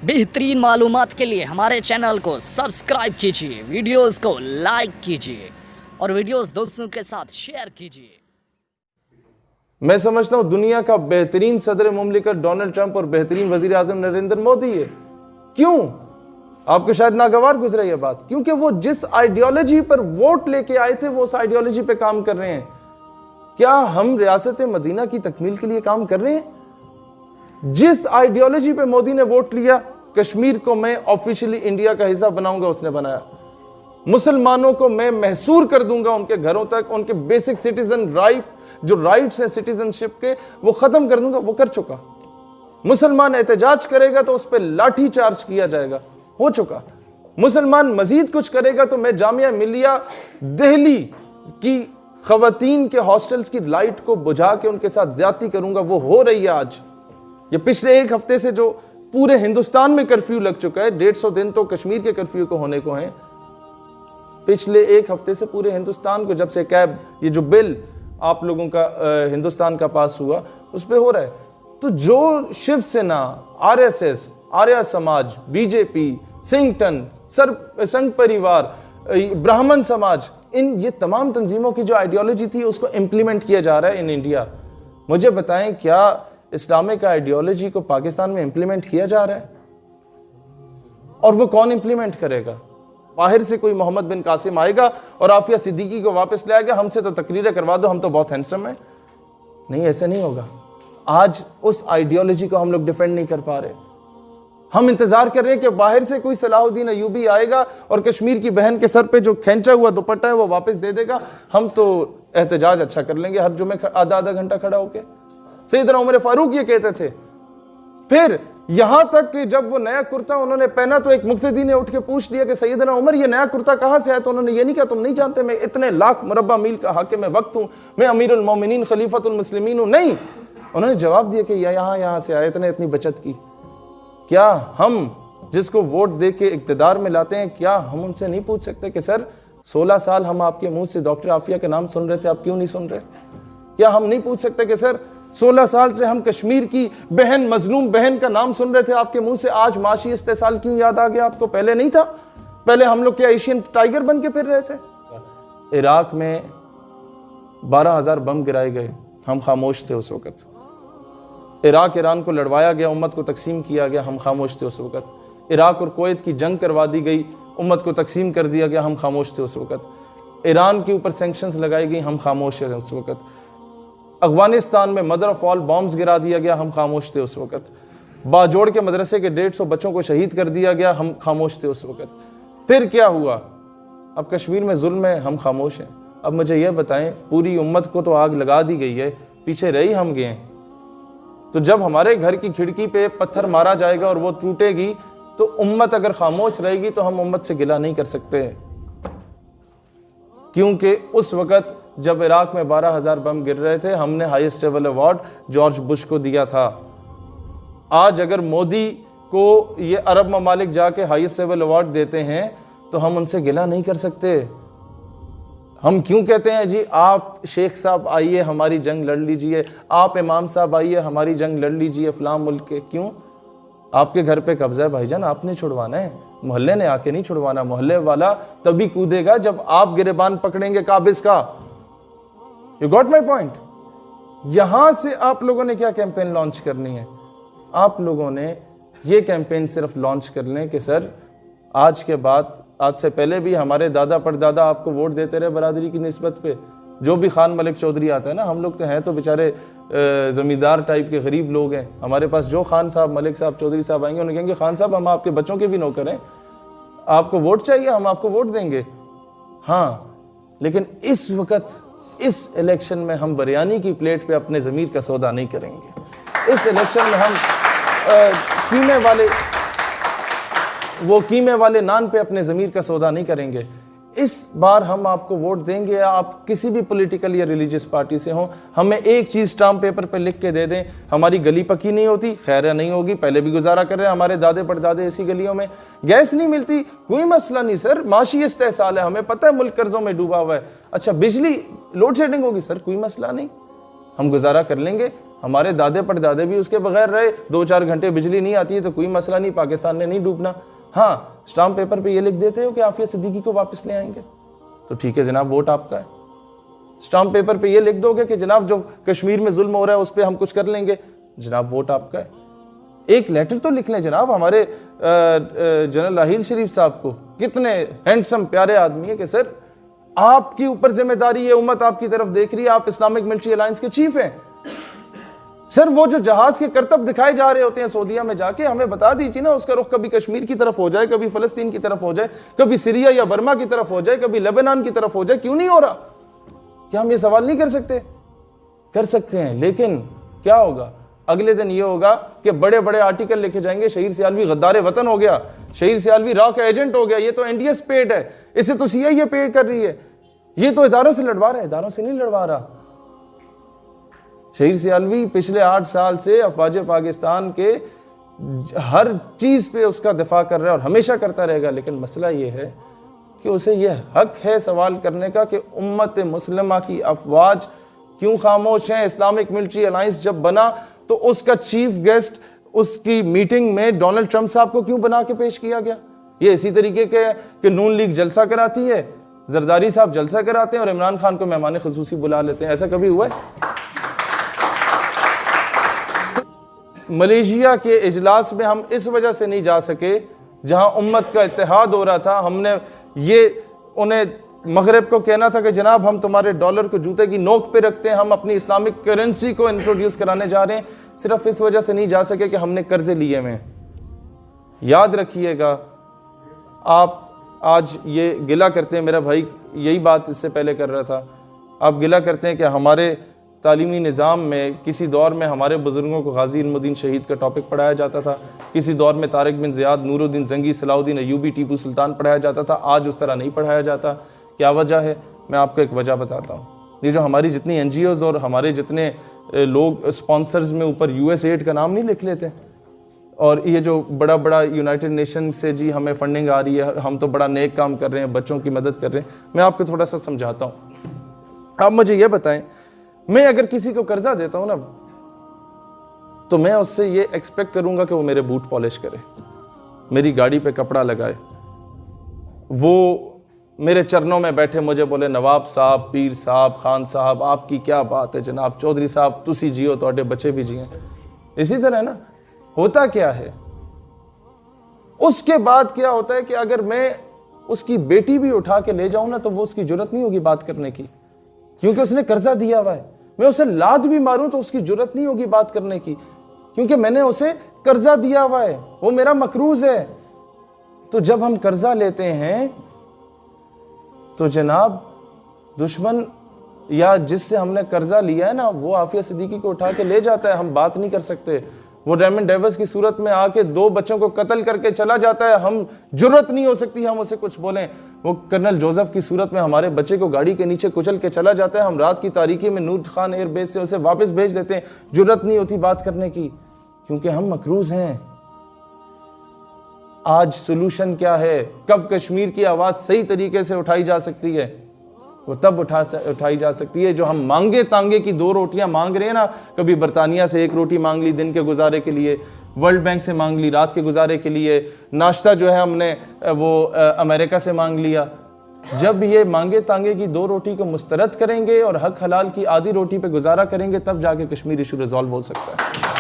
बेहतरीन मालूमात के लिए हमारे चैनल को सब्सक्राइब कीजिए, वीडियोस को लाइक कीजिए और वीडियोस दोस्तों के साथ शेयर कीजिए। मैं समझता हूं दुनिया का बेहतरीन सदर मुमलिकत डोनाल्ड ट्रंप और बेहतरीन वजीर आजम नरेंद्र मोदी है। क्यों? आपको शायद नागवार गुजरे यह बात, क्योंकि वो जिस आइडियोलॉजी पर वोट लेके आए थे वो उस आइडियोलॉजी पे काम कर रहे हैं। क्या हम रियासत मदीना की तकमील के लिए काम कर रहे हैं? जिस आइडियोलॉजी पे मोदी ने वोट लिया, कश्मीर को मैं ऑफिशियली इंडिया का हिस्सा बनाऊंगा, उसने बनाया। मुसलमानों को मैं महसूर कर दूंगा उनके घरों तक, उनके बेसिक सिटीजन राइट, जो राइट्स हैं सिटीजनशिप के, वो खत्म कर दूंगा, वो कर चुका। मुसलमान एहतजाज करेगा तो उस पर लाठी चार्ज किया जाएगा, हो चुका। मुसलमान मजीद कुछ करेगा तो मैं जामिया मिलिया दिल्ली की खवातीन के हॉस्टल्स की लाइट को बुझा के उनके साथ ज्यादती करूंगा, वो हो रही है आज। ये पिछले एक हफ्ते से जो पूरे हिंदुस्तान में कर्फ्यू लग चुका है, 150 दिन तो कश्मीर के कर्फ्यू को होने को हैं। पिछले एक हफ्ते से पूरे हिंदुस्तान को, जब से कैब ये जो बिल आप लोगों का हिंदुस्तान का पास हुआ, उस पर हो रहा है। तो जो शिवसेना, आरएसएस, आर्य समाज, बीजेपी, सिंगटन, संघ परिवार, ब्राह्मण समाज, इन ये तमाम तंजीमों की जो आइडियोलॉजी थी उसको इम्प्लीमेंट किया जा रहा है इन इंडिया। मुझे बताएं, क्या इस्लामिक आइडियोलॉजी को पाकिस्तान में इंप्लीमेंट किया जा रहा है? और वो कौन इंप्लीमेंट करेगा? बाहर से कोई मोहम्मद बिन कासिम आएगा और आफिया सिद्दीकी को वापस ले आएगा, हमसे तो तकरीरें करवा दो, हम तो बहुत हैंडसम हैं। नहीं, ऐसे नहीं होगा। आज उस आइडियोलॉजी को हम लोग डिफेंड नहीं कर पा रहे। हम इंतजार कर रहे हैं कि बाहर से कोई सलाहुद्दीन अयूबी आएगा और कश्मीर की बहन के सर पे जो खींचा हुआ दुपट्टा है वो वापस दे देगा, हम तो एहतजाज अच्छा कर लेंगे हर जुमे आधा आधा घंटा खड़ा होके। सैयदना उमर फारूक ये कहते थे। फिर यहां तक कि जब वो नया कुर्ता उन्होंने पहना तो एक मुक्तदी ने उठ के पूछ लिया कि सैयदना उमर ये नया कुर्ता कहां से आया? तो उन्होंने ये नहीं कहा तुम नहीं जानते मैं इतने लाख मुरब्बा मील का हाकिम वक्त हूं, मैं अमीरुल मोमिनीन खलीफतुल मुस्लिमीन हूं। नहीं, उन्होंने जवाब दिया कि यहां से आए, इतनी बचत की। क्या हम जिसको वोट दे के इक्तदार में लाते हैं, क्या हम उनसे नहीं पूछ सकते कि सर 16 साल हम आपके मुंह से डॉक्टर आफिया के नाम सुन रहे थे, आप क्यों नहीं सुन रहे? क्या हम नहीं पूछ सकते कि सर 16 साल से हम कश्मीर की बहन, मजलूम बहन का नाम सुन रहे थे आपके मुंह से, आज माशी इस्तेसाल क्यों याद आ गया आपको? पहले नहीं था? पहले हम लोग क्या एशियन टाइगर बन के फिर रहे थे? इराक में 12,000 बम गिराए गए, हम खामोश थे उस वक्त। इराक ईरान को लड़वाया गया, उम्मत को तकसीम किया गया, हम खामोश थे उस वक्त। इराक और कुवैत की जंग करवा दी गई, उम्मत को तकसीम कर दिया गया, हम खामोश थे उस वक्त। ईरान के ऊपर सैंक्शंस लगाई गई, हम खामोश थे उस वक्त। अफगानिस्तान में मदर ऑफ ऑल बॉम्ब्स गिरा दिया गया, हम खामोश थे उस वक्त। बाजोड़ के मदरसे के 150 बच्चों को शहीद कर दिया गया, हम खामोश थे उस वक्त। फिर क्या हुआ? अब कश्मीर में जुल्म है, हम खामोश हैं। अब मुझे यह बताएं, पूरी उम्मत को तो आग लगा दी गई है, पीछे रही हम गए। तो जब हमारे घर की खिड़की पे पत्थर मारा जाएगा और वो टूटेगी, तो उम्मत अगर खामोश रहेगी तो हम उम्मत से गिला नहीं कर सकते, क्योंकि उस वक्त जब इराक में 12,000 बम गिर रहे थे, हमने highest level award George Bush को दिया था। आज अगर मोदी को ये अरब ममालिक जाके हाईएस्ट लेवल अवार्ड देते हैं तो हम उनसे गिला नहीं कर सकते। हम क्यों कहते हैं जी आप शेख साहब आइए हमारी जंग लड़ लीजिए, आप इमाम साहब आइए हमारी जंग लड़ लीजिए फलां मुल्क के? क्यों? आपके घर पे कब्जा है भाईजान, आपने छुड़वाना है, मोहल्ले ने आके नहीं छुड़वाना। मोहल्ले वाला तभी कूदेगा जब आप गिरेबान पकड़ेंगे काबिज का। You got my point? यहां से आप लोगों ने क्या कैंपेन लॉन्च करनी है? आप लोगों ने ये कैंपेन सिर्फ लॉन्च कर लें कि सर आज के बाद, आज से पहले भी हमारे दादा परदादा आपको वोट देते रहे बरादरी की निस्बत पे। जो भी खान मलिक चौधरी आता है ना, हम लोग तो हैं तो बेचारे जमींदार टाइप के गरीब लोग हैं, हमारे पास जो खान साहब, मलिक साहब, चौधरी साहब आएंगे उन्हें कहेंगे खान साहब हम आपके बच्चों के भी नौकर हैं, आपको वोट चाहिए हम आपको वोट देंगे। हाँ, लेकिन इस वक्त इस इलेक्शन में हम बिरयानी की प्लेट पे अपने ज़मीर का सौदा नहीं करेंगे। इस इलेक्शन में हम कीमे वाले नान पे अपने ज़मीर का सौदा नहीं करेंगे। इस बार हम आपको वोट देंगे, आप किसी भी पॉलिटिकल या रिलीजियस पार्टी से हों, हमें एक चीज़ स्टाम्प पेपर पे लिख के दे दें, हमारी गली पक्की नहीं होती, खैर नहीं होगी, पहले भी गुजारा कर रहे हैं हमारे दादे परदादे ऐसी गलियों में। गैस नहीं मिलती, कोई मसला नहीं सर, माशी इस्तेसाल है, हमें पता है मुल्क कर्जों में डूबा हुआ है। अच्छा, बिजली लोड शेडिंग होगी सर, कोई मसला नहीं, हम गुजारा कर लेंगे। हमारे दादे परदादे भी उसके बगैर रहे। 2-4 घंटे बिजली नहीं आती है तो कोई मसला नहीं, पाकिस्तान ने नहीं डूबना। हाँ, स्टाम्प पेपर पे ये लिख देते हो कि आफिया सिद्दीकी को वापस ले आएंगे, तो ठीक है जनाब, वोट आपका है। स्टाम्प पेपर पे ये लिख दोगे कि जनाब जो कश्मीर में जुल्म हो रहा है उस पर हम कुछ कर लेंगे, जनाब वोट आपका है। एक लेटर तो लिख लें जनाब हमारे जनरल राहील शरीफ साहब को, कितने हैंडसम प्यारे आदमी है, कि सर आपकी ऊपर जिम्मेदारी है, उम्मत आपकी तरफ देख रही है, आप इस्लामिक मिलिट्री अलायंस के चीफ हैं। सर वो जो जहाज के करतब दिखाए जा रहे होते हैं सऊदीया में जाके, हमें बता दीजिए ना, उसका रुख कभी कश्मीर की तरफ हो जाए, कभी फलस्तीन की तरफ हो जाए, कभी सीरिया या बर्मा की तरफ हो जाए, कभी लेबनान की तरफ हो जाए, क्यों नहीं हो रहा? क्या हम ये सवाल नहीं कर सकते? कर सकते हैं, लेकिन क्या होगा? अगले दिन ये होगा कि बड़े बड़े आर्टिकल लिखे जाएंगे, शहीर सियालवी गद्दार वतन हो गया, शहीर सियालवी रॉ का एजेंट हो गया, ये तो एनडीएस पेड है, इसे तो सीआईए पेड कर रही है, ये तो इदारों से लड़वा रहा है, इदारों से नहीं लड़वा रहा। शहीर सियालवी पिछले 8 साल से अफवाज पाकिस्तान के हर चीज पे उसका दिफा कर रहा है और हमेशा करता रहेगा, लेकिन मसला ये है कि उसे यह हक है सवाल करने का कि उम्मत मुस्लिमा की अफवाज क्यों खामोश हैं। इस्लामिक मिलिट्री अलायंस जब बना तो उसका चीफ गेस्ट उसकी मीटिंग में डोनाल्ड ट्रंप साहब को क्यों बना के पेश किया गया? ये इसी तरीके के कि नून लीग जलसा कराती है, जरदारी साहब जलसा कराते हैं और इमरान खान को मेहमान खुसूसी बुला लेते हैं। ऐसा कभी हुआ है? मलेशिया के इजलास में हम इस वजह से नहीं जा सके, जहां उम्मत का इत्तेहाद हो रहा था, हमने ये उन्हें मगरब को कहना था कि जनाब हम तुम्हारे डॉलर को जूते की नोक पे रखते हैं, हम अपनी इस्लामिक करेंसी को इंट्रोड्यूस कराने जा रहे हैं, सिर्फ इस वजह से नहीं जा सके कि हमने कर्जे लिए हुए। याद रखिएगा, आप आज ये गिला करते हैं, मेरा भाई यही बात इससे पहले कर रहा था, आप गिला करते हैं कि हमारे तालीमी निज़ाम में किसी दौर में हमारे बुज़ुर्गों को गाज़ी इल्मुद्दीन शहीद का टॉपिक पढ़ाया जाता था, किसी दौर में तारिक बिन ज़ियाद, नूरुद्दीन जंगी, सलाउद्दीन अय्यूबी, टीपू सुल्तान पढ़ाया जाता था। आज उस तरह नहीं पढ़ाया जाता। क्या वजह है? मैं आपको एक वजह बताता हूँ। ये जो हमारी जितनी एनजीओज़ और हमारे जितने लोग स्पॉन्सर्स में ऊपर यूएसएड का नाम नहीं लिख लेते, और ये जो बड़ा बड़ा यूनाइटेड नेशन से जी हमें फंडिंग आ रही है, हम तो बड़ा नेक काम कर रहे हैं, बच्चों की मदद कर रहे हैं, मैं आपको थोड़ा सा समझाता हूँ। आप मुझे ये बताएं, मैं अगर किसी को कर्जा देता हूं ना, तो मैं उससे ये एक्सपेक्ट करूंगा कि वो मेरे बूट पॉलिश करे, मेरी गाड़ी पे कपड़ा लगाए, वो मेरे चरणों में बैठे मुझे बोले नवाब साहब, पीर साहब, खान साहब, आपकी क्या बात है जनाब, चौधरी साहब तुसी जियो तो बच्चे भी जिए। इसी तरह ना होता क्या है, उसके बाद क्या होता है कि अगर मैं उसकी बेटी भी उठा के ले जाऊं ना, तो वो उसकी जुर्रत नहीं होगी बात करने की, क्योंकि उसने कर्जा दिया हुआ है। मैं उसे लात भी मारूं तो उसकी जुर्रत नहीं होगी बात करने की, क्योंकि मैंने उसे कर्जा दिया हुआ है, वो मेरा मकरूज है। तो जब हम कर्जा लेते हैं तो जनाब दुश्मन या जिससे हमने कर्जा लिया है ना, वो आफिया सिद्दीकी को उठा के ले जाता है, हम बात नहीं कर सकते। वो रेमंड डेविस की सूरत में आके 2 बच्चों को कत्ल करके चला जाता है, हम जुर्रत नहीं हो सकती हम उसे कुछ बोलें। वो कर्नल जोसेफ की सूरत में हमारे बच्चे को गाड़ी के नीचे कुचल के चला जाता है, हम रात की तारीकी में नूर खान एयरबेस से उसे वापस भेज देते हैं, जुर्रत नहीं होती बात करने की, क्योंकि हम मकरूज हैं। आज सोल्यूशन क्या है? कब कश्मीर की आवाज़ सही तरीके से उठाई जा सकती है? वो तब उठाई जा सकती है जो हम मांगे तांगे की 2 रोटियां मांग रहे हैं ना। कभी बरतानिया से 1 रोटी मांग ली दिन के गुजारे के लिए, वर्ल्ड बैंक से मांग ली रात के गुजारे के लिए, नाश्ता जो है हमने वो अमेरिका से मांग लिया। जब ये मांगे तांगे की 2 रोटी को मुस्तरद करेंगे और हक हलाल की आधी रोटी पे गुजारा करेंगे, तब जाके कश्मीर इशू रिजॉल्व हो सकता है।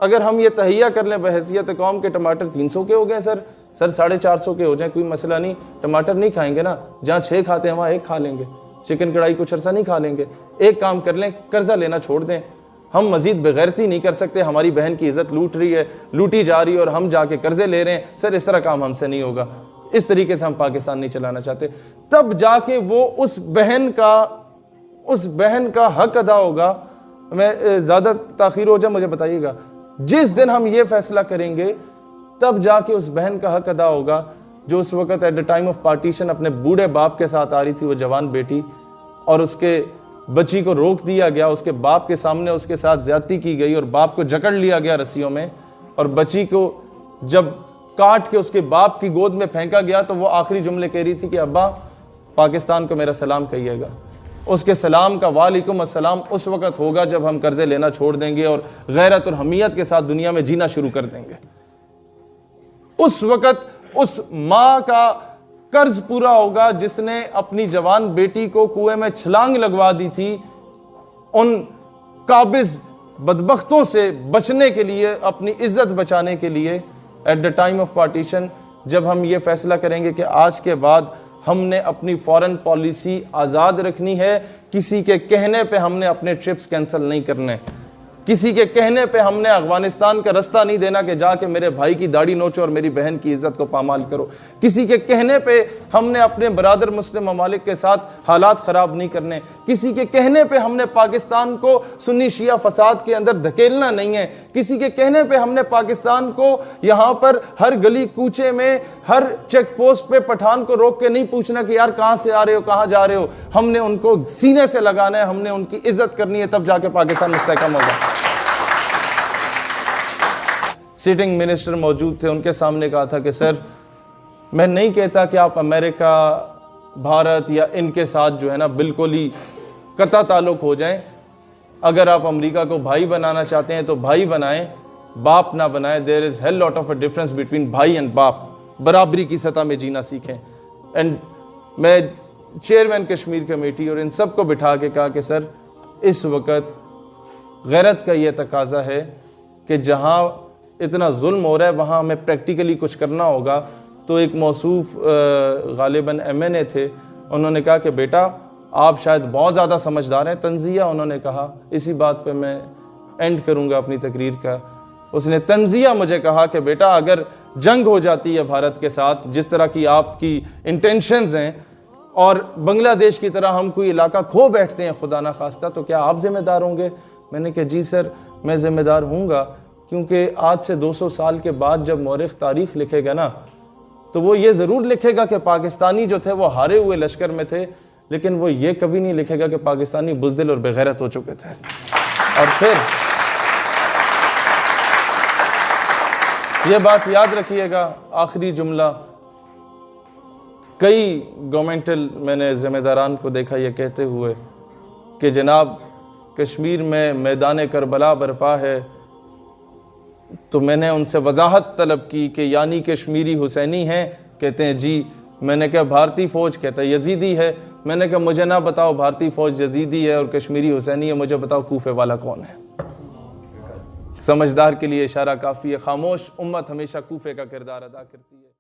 अगर हम ये तहिया कर लें बहैसियत कौम के टमाटर 300 के हो गए सर 450 के हो जाए, कोई मसला नहीं, टमाटर नहीं खाएंगे ना, जहाँ 6 खाते हैं वहाँ 1 खा लेंगे, चिकन कढ़ाई कुछ अरसा नहीं खा लेंगे। एक काम कर लें, कर्जा लेना छोड़ दें। हम मजीद बेगैरती नहीं कर सकते, हमारी बहन की इज्जत लूट रही है, लूटी जा रही है और हम जाके कर्जे ले रहे हैं। सर इस तरह काम हमसे नहीं होगा, इस तरीके से हम पाकिस्तान नहीं चलाना चाहते। तब जाके वो उस बहन का हक अदा होगा। मैं ज़्यादा ताखीर हो जाए मुझे बताइएगा, जिस दिन हम ये फैसला करेंगे तब जाके उस बहन का हक अदा होगा जो उस वक़्त at the time of partition अपने बूढ़े बाप के साथ आ रही थी, वो जवान बेटी, और उसके बच्ची को रोक दिया गया, उसके बाप के सामने उसके साथ ज्यादती की गई और बाप को जकड़ लिया गया रस्सियों में, और बच्ची को जब काट के उसके बाप की गोद में फेंका गया तो वो आखिरी जुमले कह रही थी कि अब्बा पाकिस्तान को मेरा सलाम कहिएगा। उसके सलाम का वालेकुम अस्सलाम उस वक़्त होगा जब हम कर्ज़े लेना छोड़ देंगे और गैरत और हमीयत के साथ दुनिया में जीना शुरू कर देंगे। उस वक़्त उस माँ का कर्ज पूरा होगा जिसने अपनी जवान बेटी को कुएं में छलांग लगवा दी थी, उन काबिज बदबख्तों से बचने के लिए, अपनी इज्जत बचाने के लिए। At the time of partition जब हम ये फैसला करेंगे कि आज के बाद हमने अपनी फॉरेन पॉलिसी आज़ाद रखनी है, किसी के कहने पे हमने अपने ट्रिप्स कैंसिल नहीं करने, किसी के कहने पे हमने अफगानिस्तान का रास्ता नहीं देना कि जाके मेरे भाई की दाढ़ी नोचो और मेरी बहन की इज्जत को पामाल करो, किसी के कहने पे हमने अपने बरादर मुस्लिम ममालिक के साथ हालात ख़राब नहीं करने, किसी के कहने पे हमने पाकिस्तान को सुन्नी शिया फसाद के अंदर धकेलना नहीं है, किसी के कहने पे हमने पाकिस्तान को यहाँ पर हर गली कूचे में, हर चेक पोस्ट पे पठान को रोक के नहीं पूछना कि यार कहाँ से आ रहे हो, कहाँ जा रहे हो। हमने उनको सीने से लगाना है, हमने उनकी इज्जत करनी है, तब जाके पाकिस्तान मुस्तहकम होगा। सिटिंग मिनिस्टर मौजूद थे, उनके सामने कहा था कि सर मैं नहीं कहता कि आप अमेरिका, भारत या इनके साथ जो है ना बिल्कुल ही कता ताल्लुक हो जाएं। अगर आप अमेरिका को भाई बनाना चाहते हैं तो भाई बनाएं, बाप ना बनाएं। There is hell lot of a difference between भाई एंड बाप। बराबरी की सतह में जीना सीखें। एंड मैं चेयरमैन कश्मीर कमेटी और इन सब को बिठा के कहा कि सर इस वक्त गैरत का ये तकाजा है कि जहाँ इतना जुल्म हो रहा है वहाँ हमें प्रैक्टिकली कुछ करना होगा। तो एक मौसूफ गालिबन MNA थे, उन्होंने कहा कि बेटा आप शायद बहुत ज़्यादा समझदार हैं। तंज़िया उन्होंने कहा, इसी बात पे मैं एंड करूँगा अपनी तकरीर का। उसने तंज़िया मुझे कहा कि बेटा अगर जंग हो जाती है भारत के साथ, जिस तरह की आपकी इंटेंशंस हैं, और बांग्लादेश की तरह हम कोई इलाका खो बैठते हैं खुदा ना खास्ता, तो क्या आप ज़िम्मेदार होंगे? मैंने कहा जी सर मैं ज़िम्मेदार हूँगा, क्योंकि आज से 200 साल के बाद जब मौरिख तारीख़ लिखेगा ना, तो वो ये ज़रूर लिखेगा कि पाकिस्तानी जो थे वो हारे हुए लश्कर में थे, लेकिन वो ये कभी नहीं लिखेगा कि पाकिस्तानी बुज़दिल और बेगैरत हो चुके थे। और फिर ये बात याद रखिएगा, आखिरी जुमला, कई गवर्नमेंटल मैंने ज़िम्मेदारान को देखा ये कहते हुए कि जनाब कश्मीर में मैदान करबला बरपा है, तो मैंने उनसे वजाहत तलब की कि यानी कश्मीरी हुसैनी हैं? कहते हैं जी। मैंने कहा भारतीय फ़ौज? कहता है यजीदी है। मैंने कहा मुझे ना बताओ भारतीय फ़ौज यजीदी है और कश्मीरी हुसैनी है, मुझे बताओ कूफे वाला कौन है? समझदार के लिए इशारा काफ़ी है। खामोश उम्मत हमेशा कूफे का किरदार अदा करती है।